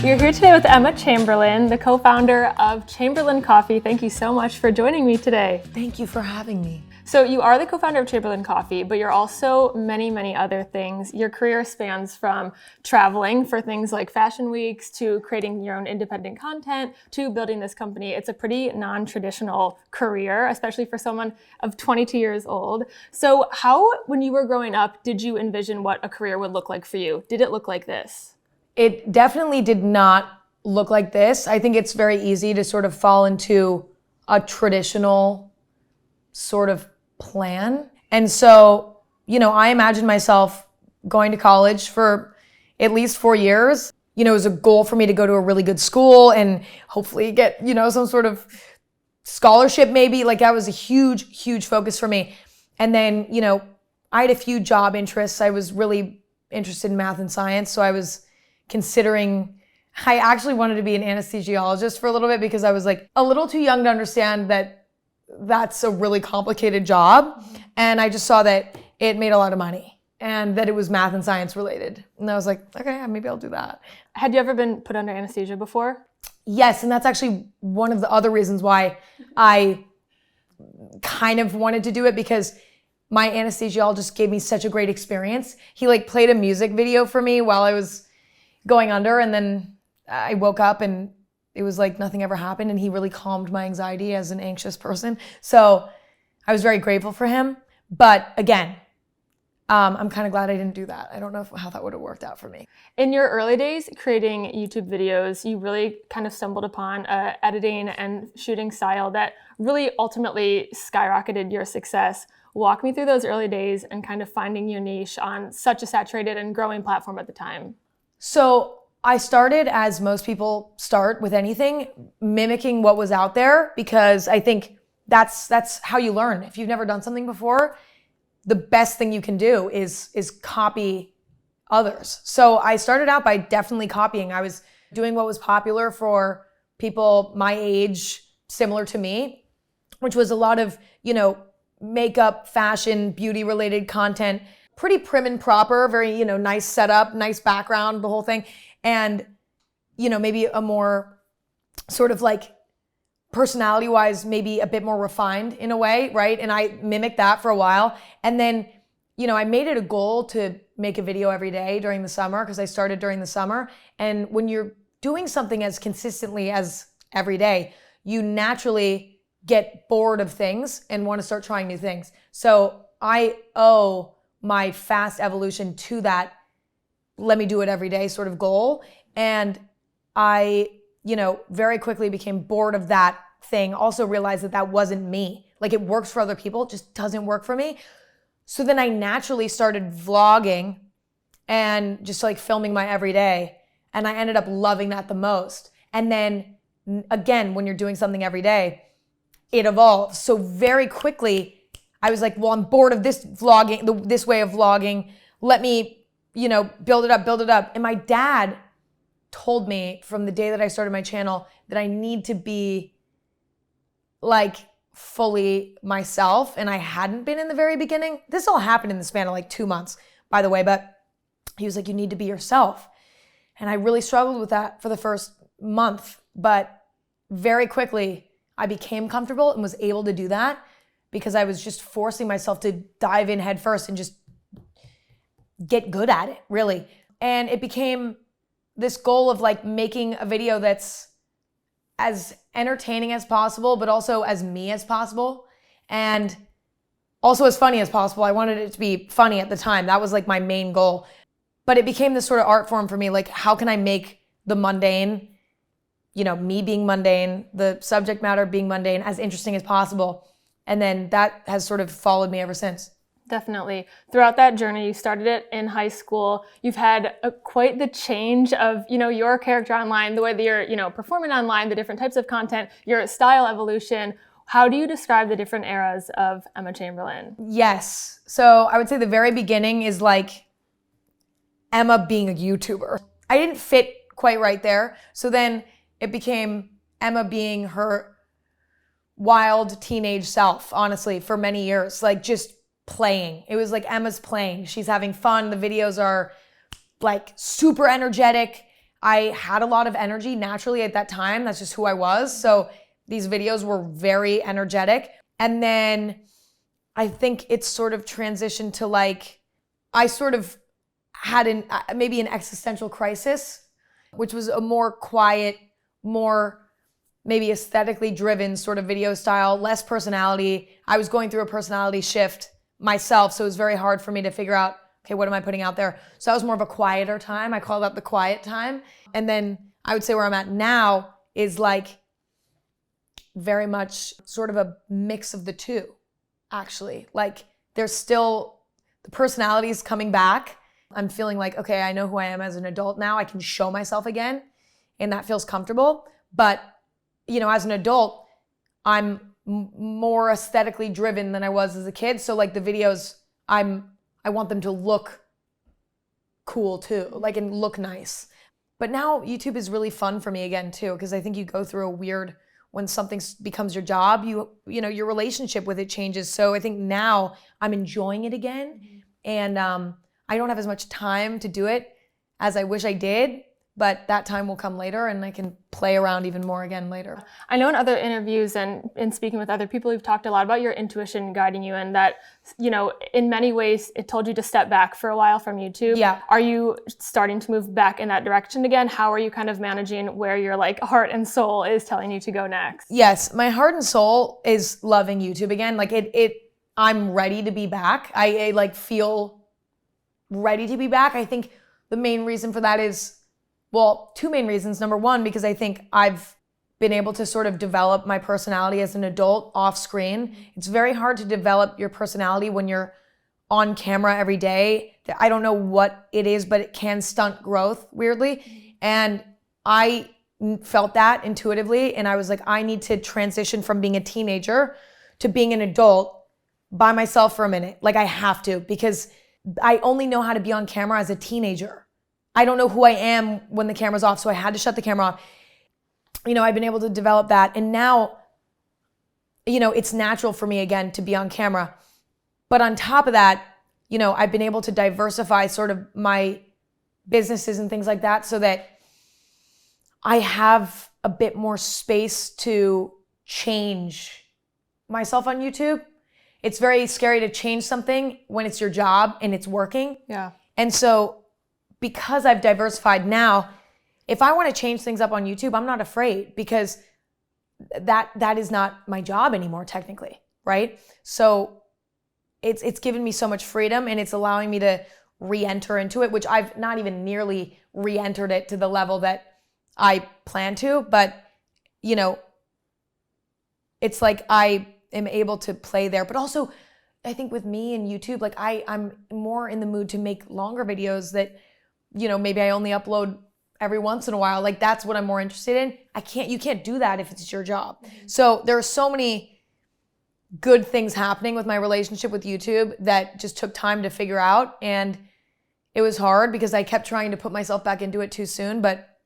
We are here today with Emma Chamberlain, the co-founder of Chamberlain Coffee. Thank you so much for joining me today. Thank you for having me. So you are the co-founder of Chamberlain Coffee, but you're also many, many other things. Your career spans from traveling for things like fashion weeks to creating your own independent content to building this company. It's a pretty non-traditional career, especially for someone of 22 years old. So how, when you were growing up, did you envision what a career would look like for you? Did it look like this? It definitely did not look like this. I think it's very easy to sort of fall into a traditional sort of plan. And so, I imagined myself going to college for at least 4 years. It was a goal for me to go to a really good school and hopefully get, some sort of scholarship maybe. Like that was a huge, huge focus for me. And then, I had a few job interests. I was really interested in math and science. So I was considering, I actually wanted to be an anesthesiologist for a little bit because I was like a little too young to understand that that's a really complicated job. And I just saw that it made a lot of money and that it was math and science related. And I was like, okay, maybe I'll do that. Had you ever been put under anesthesia before? Yes, and that's actually one of the other reasons why I kind of wanted to do it, because my anesthesiologist gave me such a great experience. He played a music video for me while I was going under, and then I woke up and it was like nothing ever happened, and he really calmed my anxiety as an anxious person. So I was very grateful for him. But again, I'm kind of glad I didn't do that. I don't know how that would have worked out for me. In your early days creating YouTube videos, you really kind of stumbled upon editing and shooting style that really ultimately skyrocketed your success. Walk me through those early days and kind of finding your niche on such a saturated and growing platform at the time. So I started, as most people start with anything, mimicking what was out there, because I think that's how you learn. If you've never done something before, the best thing you can do is copy others. So I started out by definitely copying. I was doing what was popular for people my age, similar to me, which was a lot of, makeup, fashion, beauty related content. Pretty prim and proper, very, nice setup, nice background, the whole thing. And, maybe a more sort of personality wise, maybe a bit more refined in a way, right? And I mimicked that for a while. And then, I made it a goal to make a video every day during the summer, because I started during the summer. And when you're doing something as consistently as every day, you naturally get bored of things and want to start trying new things. So I owe my fast evolution to that let me do it every day sort of goal. And I, very quickly became bored of that thing. Also realized that wasn't me. It works for other people, it just doesn't work for me. So then I naturally started vlogging and just filming my everyday. And I ended up loving that the most. And then again, when you're doing something every day, it evolves. So very quickly, I was like, well, I'm bored of this vlogging, this way of vlogging. Let me, build it up. And my dad told me from the day that I started my channel that I need to be fully myself. And I hadn't been in the very beginning. This all happened in the span of 2 months, by the way. But he was like, you need to be yourself. And I really struggled with that for the first month. But very quickly, I became comfortable and was able to do that, because I was just forcing myself to dive in head first and just get good at it, really. And it became this goal of making a video that's as entertaining as possible, but also as me as possible, and also as funny as possible. I wanted it to be funny at the time. That was my main goal. But it became this sort of art form for me. How can I make the mundane, me being mundane, the subject matter being mundane, as interesting as possible? And then that has sort of followed me ever since. Definitely. Throughout that journey, you started it in high school. You've had quite the change of, your character online, the way that you're, performing online, the different types of content, your style evolution. How do you describe the different eras of Emma Chamberlain? Yes. So I would say the very beginning is Emma being a YouTuber. I didn't fit quite right there. So then it became Emma being her wild teenage self, honestly, for many years, just playing. It was Emma's playing. She's having fun. The videos are super energetic. I had a lot of energy naturally at that time. That's just who I was. So these videos were very energetic. And then I think it's sort of transitioned to like, I sort of had maybe an existential crisis, which was a more quiet, more maybe aesthetically driven sort of video style, less personality. I was going through a personality shift myself, so it was very hard for me to figure out, okay, what am I putting out there? So that was more of a quieter time. I call that the quiet time. And then I would say where I'm at now is like very much sort of a mix of the two, actually. Like there's still, the personality's coming back. I'm feeling like, okay, I know who I am as an adult now. I can show myself again, and that feels comfortable. But, you know, as an adult, I'm more aesthetically driven than I was as a kid. So like the videos, I want them to look cool too, like, and look nice. But now YouTube is really fun for me again too, because I think you go through a weird, when something becomes your job, you know, your relationship with it changes. So I think now I'm enjoying it again. And I don't have as much time to do it as I wish I did, but that time will come later and I can play around even more again later. I know in other interviews and in speaking with other people, you've talked a lot about your intuition guiding you, and that, you know, in many ways it told you to step back for a while from YouTube. Yeah. Are you starting to move back in that direction again? How are you kind of managing where your like heart and soul is telling you to go next? Yes, my heart and soul is loving YouTube again. Like I'm ready to be back. I like feel ready to be back. I think the main reason for that is, well, two main reasons. Number one, because I think I've been able to sort of develop my personality as an adult off screen. It's very hard to develop your personality when you're on camera every day. I don't know what it is, but it can stunt growth weirdly. And I felt that intuitively. And I was like, I need to transition from being a teenager to being an adult by myself for a minute. Like I have to, because I only know how to be on camera as a teenager. I don't know who I am when the camera's off, so I had to shut the camera off. You know, I've been able to develop that. And now, you know, it's natural for me again to be on camera. But on top of that, you know, I've been able to diversify sort of my businesses and things like that so that I have a bit more space to change myself on YouTube. It's very scary to change something when it's your job and it's working. Yeah. And so because I've diversified now, if I want to change things up on YouTube, I'm not afraid, because that is not my job anymore technically, right? So it's given me so much freedom, and it's allowing me to re-enter into it, which I've not even nearly re-entered it to the level that I plan to, but you know, it's like I am able to play there. But also I think with me and YouTube, like I'm more in the mood to make longer videos that, you know, maybe I only upload every once in a while. Like that's what I'm more interested in. You can't do that if it's your job. So there are so many good things happening with my relationship with YouTube that just took time to figure out. And it was hard because I kept trying to put myself back into it too soon, but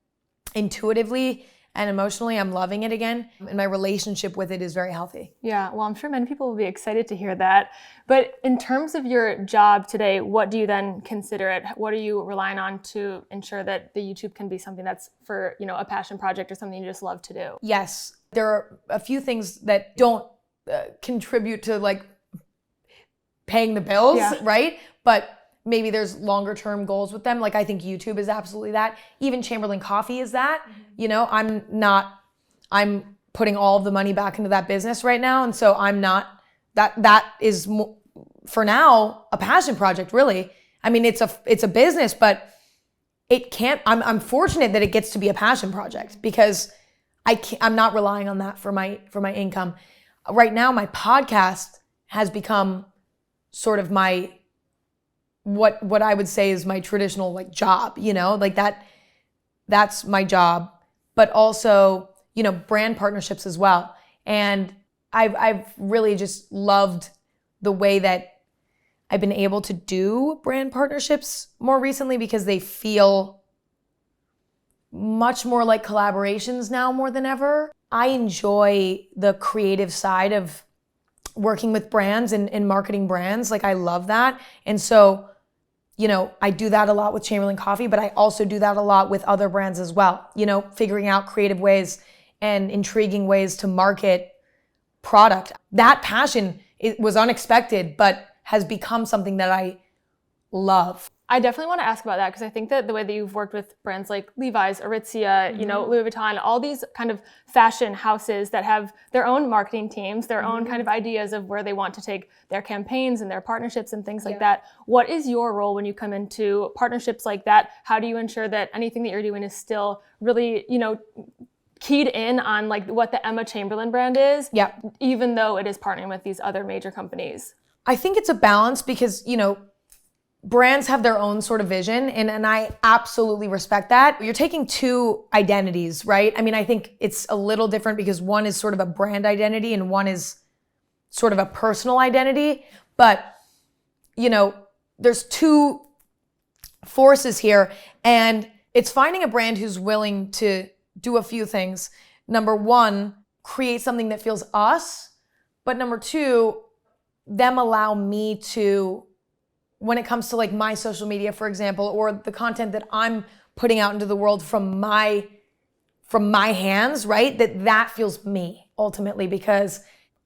intuitively and emotionally, I'm loving it again. And my relationship with it is very healthy. Yeah, well, I'm sure many people will be excited to hear that. But in terms of your job today, what do you then consider it? What are you relying on to ensure that the YouTube can be something that's for, you know, a passion project or something you just love to do? Yes, there are a few things that don't contribute to like paying the bills, right? But maybe there's longer term goals with them. Like I think YouTube is absolutely that. Even Chamberlain Coffee is that. You know, I'm putting all of the money back into that business right now. And so I'm not, that is for now a passion project really. I mean, it's a business, but it can't, I'm fortunate that it gets to be a passion project because I'm not relying on that for my income. Right now, my podcast has become sort of my, what I would say is my traditional like job, you know, like that's my job, but also, you know, brand partnerships as well. And I've really just loved the way that I've been able to do brand partnerships more recently because they feel much more like collaborations now more than ever. I enjoy the creative side of working with brands and marketing brands. Like I love that. And so I do that a lot with Chamberlain Coffee, but I also do that a lot with other brands as well. Figuring out creative ways and intriguing ways to market product. That passion, it was unexpected, but has become something that I love. I definitely want to ask about that because I think that the way that you've worked with brands like Levi's, Aritzia, Louis Vuitton, all these kind of fashion houses that have their own marketing teams, their own kind of ideas of where they want to take their campaigns and their partnerships and things like that. What is your role when you come into partnerships like that? How do you ensure that anything that you're doing is still really, keyed in on like what the Emma Chamberlain brand is, even though it is partnering with these other major companies? I think it's a balance because, brands have their own sort of vision, and I absolutely respect that. You're taking two identities, right? I mean, I think it's a little different because one is sort of a brand identity and one is sort of a personal identity. But, there's two forces here, and it's finding a brand who's willing to do a few things. Number one, create something that feels us. But number two, them allow me to, when it comes to like my social media, for example, or the content that I'm putting out into the world from my hands, right? That feels me ultimately, because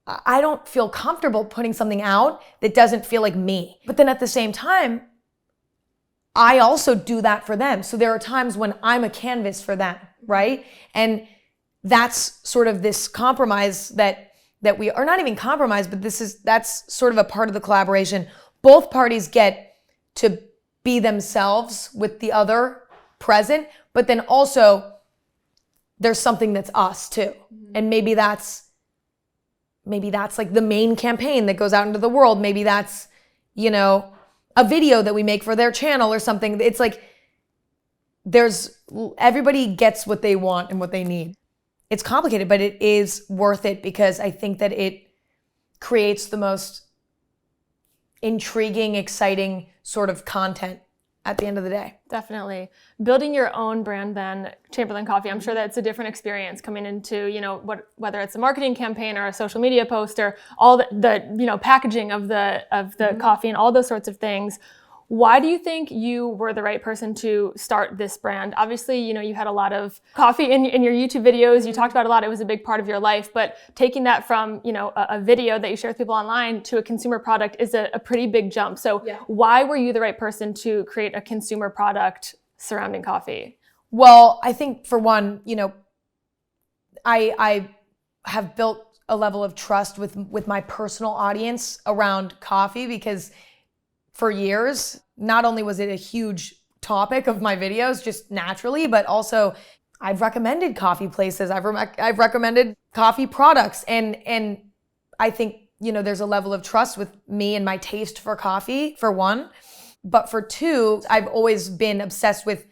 I don't feel comfortable putting something out that doesn't feel like me. But then at the same time, I also do that for them. So there are times when I'm a canvas for them, right? And that's sort of this compromise that we are, not even compromise, but that's sort of a part of the collaboration. Both parties get to be themselves with the other present, but then also there's something that's us too. And maybe that's like the main campaign that goes out into the world. Maybe that's, a video that we make for their channel or something. It's like everybody gets what they want and what they need. It's complicated, but it is worth it because I think that it creates the most intriguing, exciting sort of content at the end of the day. Definitely. Building your own brand then, Chamberlain Coffee, I'm sure that it's a different experience coming into, whether it's a marketing campaign or a social media post or all the packaging of the coffee and all those sorts of things. Why do you think you were the right person to start this brand? Obviously, you had a lot of coffee in your YouTube videos. You talked about a lot. It was a big part of your life. But taking that from, a video that you share with people online to a consumer product is a pretty big jump. So why were you the right person to create a consumer product surrounding coffee? Well, I think for one, I have built a level of trust with my personal audience around coffee because for years, not only was it a huge topic of my videos just naturally, but also I've recommended coffee places. I've recommended coffee products. And I think, there's a level of trust with me and my taste for coffee, for one. But for two, I've always been obsessed with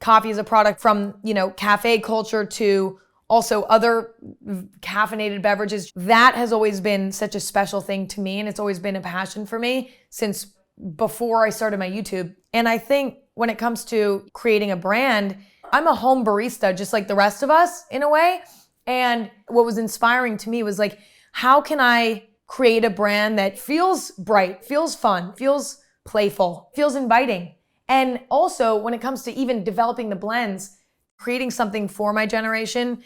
coffee as a product from, cafe culture to also other caffeinated beverages. That has always been such a special thing to me. And it's always been a passion for me since before I started my YouTube. And I think when it comes to creating a brand, I'm a home barista just like the rest of us in a way. And what was inspiring to me was like, how can I create a brand that feels bright, feels fun, feels playful, feels inviting? And also when it comes to even developing the blends, creating something for my generation,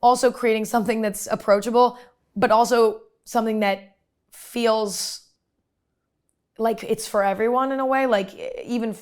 also creating something that's approachable, but also something that feels like it's for everyone in a way, like even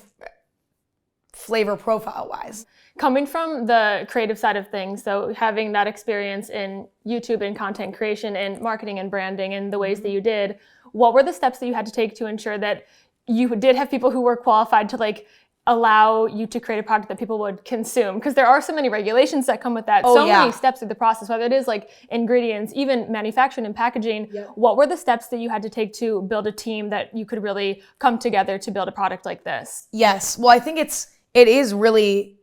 flavor profile wise. Coming from the creative side of things, so having that experience in YouTube and content creation and marketing and branding and the ways that you did, what were the steps that you had to take to ensure that you did have people who were qualified to like allow you to create a product that people would consume? Because there are so many regulations that come with that. Many steps through the process, whether it is like ingredients, even manufacturing and packaging. What were the steps that you had to take to build a team that you could really come together to build a product like this? Yes. Well, I think it is really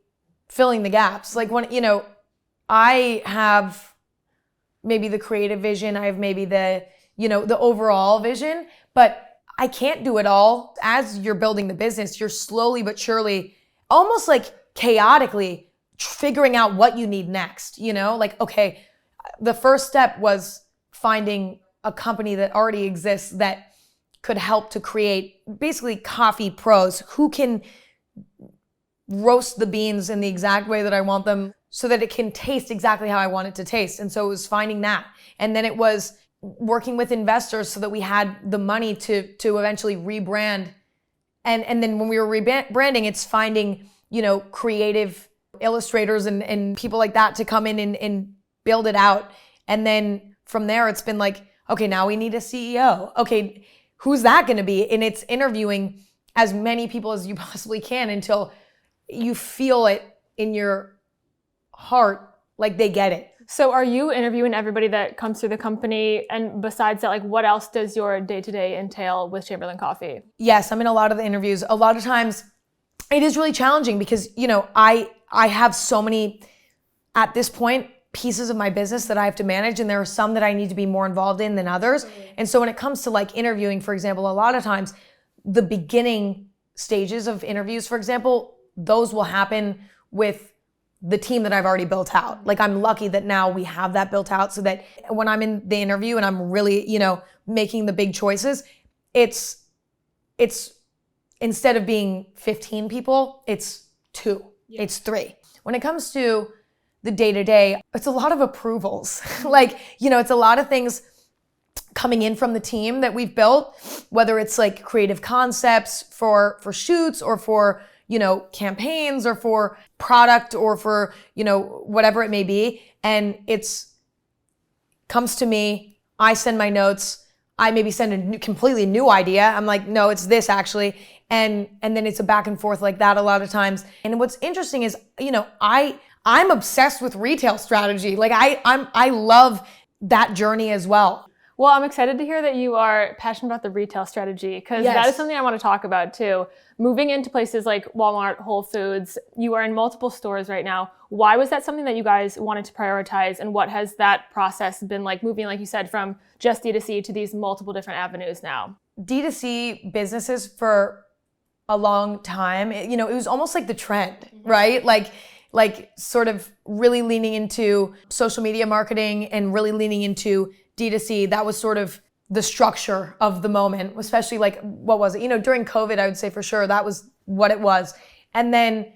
filling the gaps. Like when, I have maybe the creative vision, I have maybe the overall vision, but I can't do it all. As you're building the business, you're slowly but surely, almost like chaotically figuring out what you need next, Like, okay, the first step was finding a company that already exists that could help to create basically coffee pros who can roast the beans in the exact way that I want them so that it can taste exactly how I want it to taste. And so it was finding that. And then it was working with investors so that we had the money to eventually rebrand. And then when we were rebranding, it's finding, creative illustrators and people like that to come in and build it out. And then from there, it's been like, okay, now we need a CEO. Okay, who's that going to be? And it's interviewing as many people as you possibly can until you feel it in your heart, like they get it. So are you interviewing everybody that comes through the company? And besides that, like what else does your day-to-day entail with Chamberlain Coffee? Yes, I'm in a lot of the interviews. A lot of times it is really challenging because, I have so many, at this point, pieces of my business that I have to manage, and there are some that I need to be more involved in than others. Mm-hmm. And so when it comes to like interviewing, for example, a lot of times the beginning stages of interviews, for example, those will happen with the team that I've already built out. Like I'm lucky that now we have that built out so that when I'm in the interview and I'm really, making the big choices, it's instead of being 15 people, it's 2, it's 3. When it comes to the day-to-day, it's a lot of approvals. It's a lot of things coming in from the team that we've built, whether it's like creative concepts for shoots or for, campaigns or for product or for, whatever it may be. And it's comes to me, I send my notes, I maybe send a completely new idea. I'm like, no, it's this actually. And then it's a back and forth like that a lot of times. And what's interesting is, I'm obsessed with retail strategy. Like I love that journey as well. Well, I'm excited to hear that you are passionate about the retail strategy because that is something I want to talk about too. Moving into places like Walmart, Whole Foods, you are in multiple stores right now. Why was that something that you guys wanted to prioritize, and what has that process been like, moving, like you said, from just D2C to these multiple different avenues now? D2C businesses for a long time, it was almost like the trend, right? Like sort of really leaning into social media marketing and really leaning into D2C. That was sort of the structure of the moment, especially like, what was it? During COVID, I would say for sure that was what it was. And then,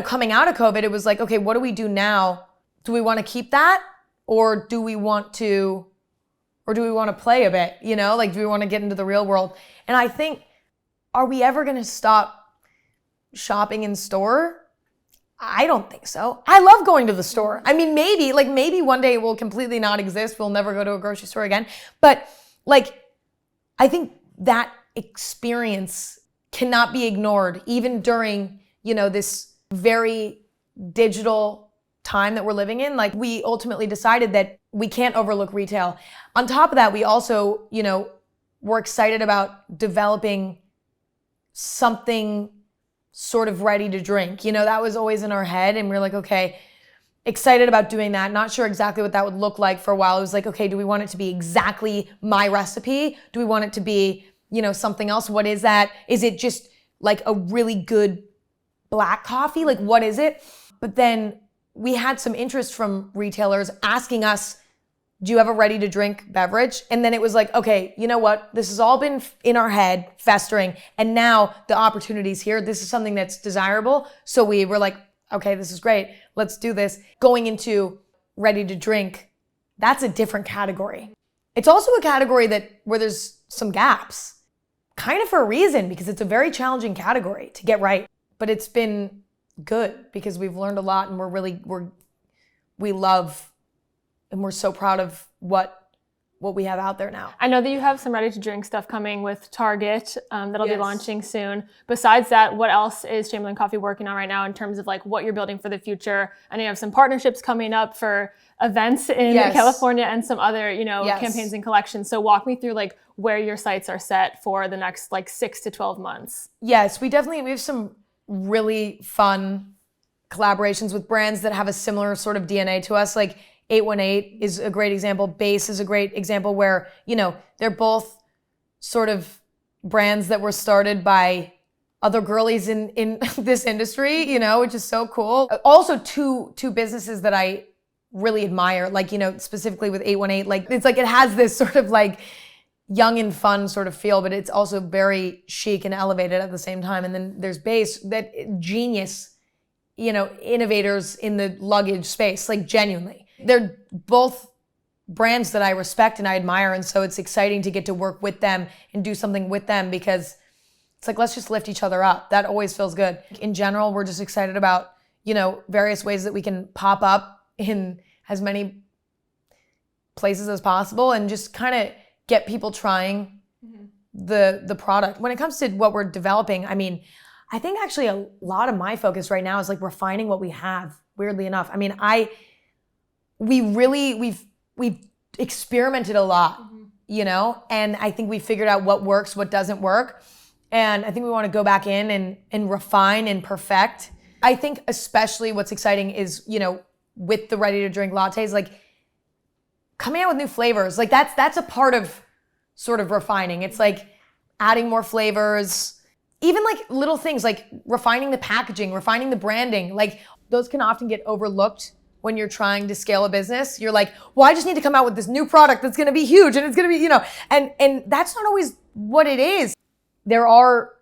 coming out of COVID, it was like, okay, what do we do now? Do we want to keep that? Or do we want to play a bit? Do we want to get into the real world? And I think, are we ever going to stop shopping in store? I don't think so. I love going to the store. I mean, maybe one day it will completely not exist. We'll never go to a grocery store again. But I think that experience cannot be ignored even during, this very digital time that we're living in. Like we ultimately decided that we can't overlook retail. On top of that, we also, we're excited about developing something sort of ready to drink. That was always in our head, and we're like, okay, excited about doing that. Not sure exactly what that would look like for a while. It was like, okay, do we want it to be exactly my recipe? Do we want it to be, something else? What is that? Is it just like a really good black coffee? Like, what is it? But then we had some interest from retailers asking us, do you have a ready to drink beverage? And then it was like, okay, you know what? This has all been in our head, festering. And now the opportunity's here. This is something that's desirable. So we were like, okay, this is great. Let's do this. Going into ready to drink, that's a different category. It's also a category where there's some gaps, kind of for a reason, because it's a very challenging category to get right. But it's been good because we've learned a lot, and we love, and we're so proud of what we have out there now. I know that you have some ready to drink stuff coming with Target that'll be launching soon. Besides that, what else is Chamberlain Coffee working on right now in terms of like what you're building for the future? I know you have some partnerships coming up for events in California and some other, campaigns and collections. So walk me through like where your sights are set for the next like 6 to 12 months. Yes, we have some really fun collaborations with brands that have a similar sort of DNA to us. Like 818 is a great example. Base is a great example where, they're both sort of brands that were started by other girlies in this industry, which is so cool. Also two businesses that I really admire, like, specifically with 818, like, it's like, it has this sort of like young and fun sort of feel, but it's also very chic and elevated at the same time. And then there's base, that genius, innovators in the luggage space, like genuinely. They're both brands that I respect and I admire. And so it's exciting to get to work with them and do something with them, because it's like, let's just lift each other up. That always feels good. In general, we're just excited about, various ways that we can pop up in as many places as possible and just kind of get people trying the product. When it comes to what we're developing, I mean, I think actually a lot of my focus right now is like refining what we have, weirdly enough. I mean, we've experimented a lot, and I think we figured out what works, what doesn't work. And I think we want to go back in and refine and perfect. I think especially what's exciting is, with the ready to drink lattes, like coming out with new flavors. Like that's a part of sort of refining. It's like adding more flavors, even like little things like refining the packaging, refining the branding. Like those can often get overlooked when you're trying to scale a business. You're like, well, I just need to come out with this new product that's going to be huge and it's going to be, and that's not always what it is. There are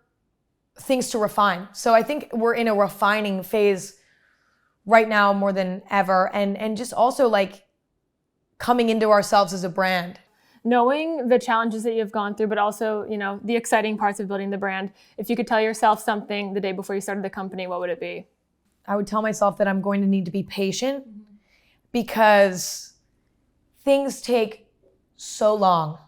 things to refine. So I think we're in a refining phase right now more than ever. And just also like coming into ourselves as a brand. Knowing the challenges that you've gone through, but also, the exciting parts of building the brand. If you could tell yourself something the day before you started the company, what would it be? I would tell myself that I'm going to need to be patient because things take so long.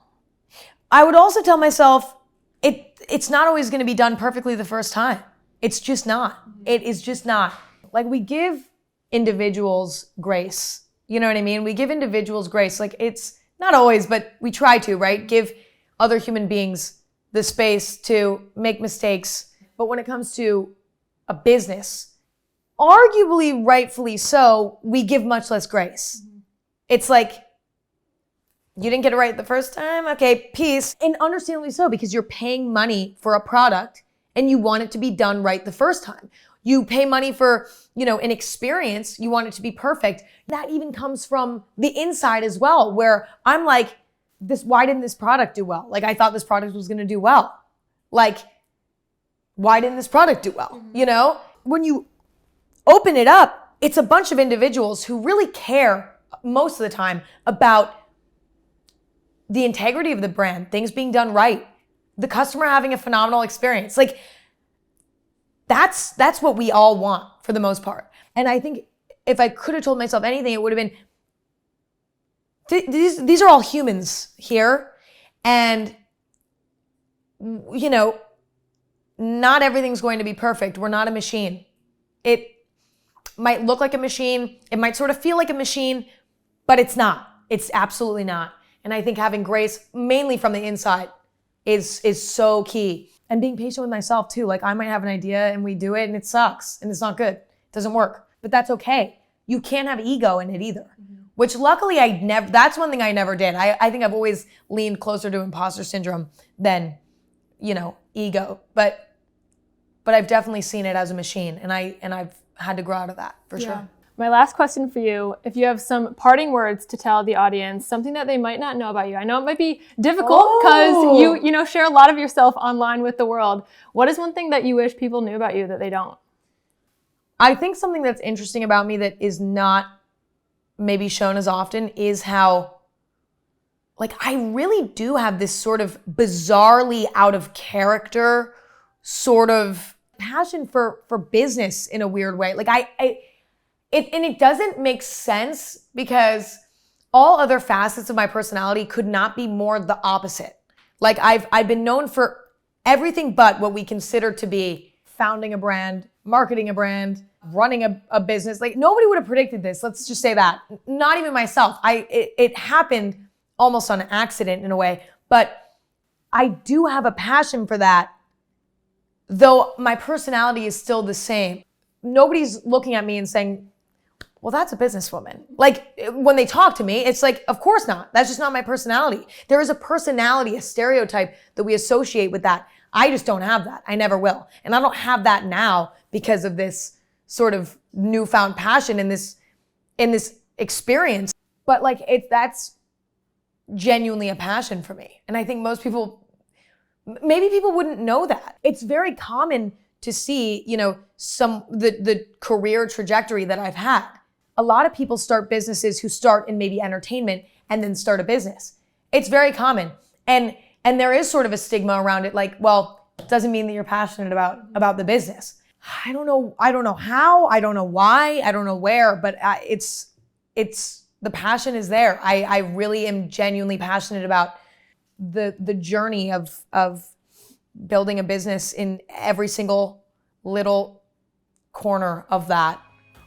I would also tell myself it's not always going to be done perfectly the first time. It's just not. It is just not. Like we give individuals grace. You know what I mean? We give individuals grace. Like it's not always, but we try to, right? Give other human beings the space to make mistakes. But when it comes to a business, arguably rightfully so, we give much less grace. It's like, you didn't get it right the first time? Okay, peace. And understandably so, because you're paying money for a product and you want it to be done right the first time. You pay money for, an experience, you want it to be perfect. That even comes from the inside as well, where I'm like, why didn't this product do well? Like I thought this product was gonna do well. Like, why didn't this product do well? When you open it up, it's a bunch of individuals who really care most of the time about the integrity of the brand, things being done right, the customer having a phenomenal experience. Like that's what we all want for the most part. And I think if I could have told myself anything, it would have been, these are all humans here. And, not everything's going to be perfect. We're not a machine. It might look like a machine. It might sort of feel like a machine, but it's not. It's absolutely not. And I think having grace, mainly from the inside, is so key. And being patient with myself too. Like I might have an idea and we do it and it sucks and it's not good. It doesn't work. But that's okay. You can't have ego in it either. Which luckily that's one thing I never did. I think I've always leaned closer to imposter syndrome than, ego. But I've definitely seen it as a machine and I've had to grow out of that for sure. My last question for you, if you have some parting words to tell the audience, something that they might not know about you. I know it might be difficult because you share a lot of yourself online with the world. What is one thing that you wish people knew about you that they don't? I think something that's interesting about me that is not maybe shown as often is how, like, I really do have this sort of bizarrely out of character sort of passion for business in a weird way. Like it doesn't make sense because all other facets of my personality could not be more the opposite. Like I've been known for everything but what we consider to be founding a brand, marketing a brand, running a business. Like nobody would have predicted this. Let's just say that. Not even myself. It happened almost on accident in a way, but I do have a passion for that, though my personality is still the same. Nobody's looking at me and saying, well, that's a businesswoman. Like when they talk to me, it's like, of course not. That's just not my personality. There is a personality, a stereotype that we associate with that. I just don't have that. I never will. And I don't have that now because of this sort of newfound passion in this experience. But like that's genuinely a passion for me. And I think most people, maybe people wouldn't know that. It's very common to see, the career trajectory that I've had. A lot of people start businesses who start in maybe entertainment and then start a business. It's very common. And there is sort of a stigma around it, like, well, it doesn't mean that you're passionate about the business. I don't know how, I don't know why, I don't know where, but it's the passion is there. I really am genuinely passionate about the journey of building a business in every single little corner of that.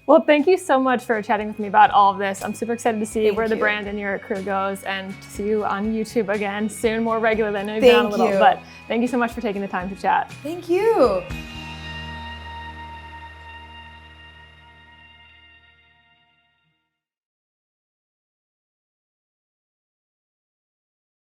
Well, thank you so much for chatting with me about all of this. I'm super excited to see Thank where the you. brand and your career goes, and to see you on YouTube again soon, more regularly. I know you've been on a little, but thank you so much for taking the time to chat. Thank you.